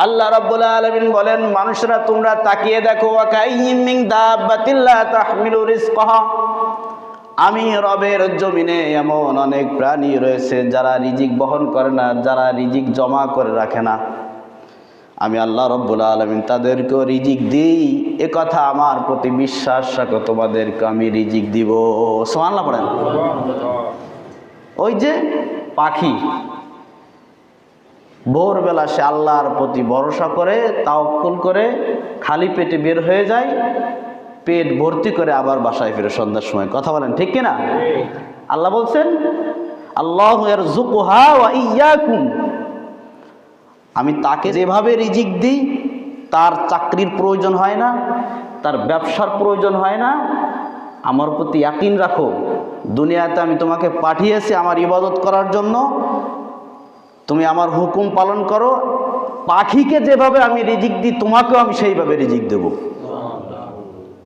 আল্লাহ রাব্বুল আলামিন বলেন, মানুষরা তোমরা তাকিয়ে দেখো, ওয়া কাইয়্যিম মিন দাব্বাতিন লা তাহমিলু রিজকাহা, আমি রবের জমিনে এমন অনেক প্রাণী রয়েছে যারা রিজিক বহন করে না, যারা রিজিক জমা করে রাখে না। আমি আল্লাহ রাব্বুল আলামিন তাদেরকেও রিজিক দিই, এ কথা আমার প্রতি বিশ্বাস রাখো, তোমাদেরকে আমি রিজিক দিব। সুবহানাল্লাহ পড়েন। ওই যে পাখি ভোরবেলা সে আল্লাহর প্রতি ভরসা করে, তাওয়াক্কুল করে খালি পেটে বের হয়ে যায়, পেট ভর্তি করে আবার বাসায় ফিরে সন্ধ্যার সময়। কথা বলেন ঠিক কিনা? আল্লাহ বলছেন, আল্লাহু ইয়ারযুকুহা ওয়া ইয়্যাকুম, আমি তাকে যেভাবে রিজিক দিই, তার চাকরির প্রয়োজন হয় না, তার ব্যবসার প্রয়োজন হয় না। আমার প্রতি ইয়াকিন রাখো, দুনিয়াতে আমি তোমাকে পাঠিয়েছি আমার ইবাদত করার জন্য, তুমি আমার হুকুম পালন করো। পাখিকে যেভাবে আমি রিজিক দিই, তোমাকেও আমি সেইভাবে রিজিক দেব।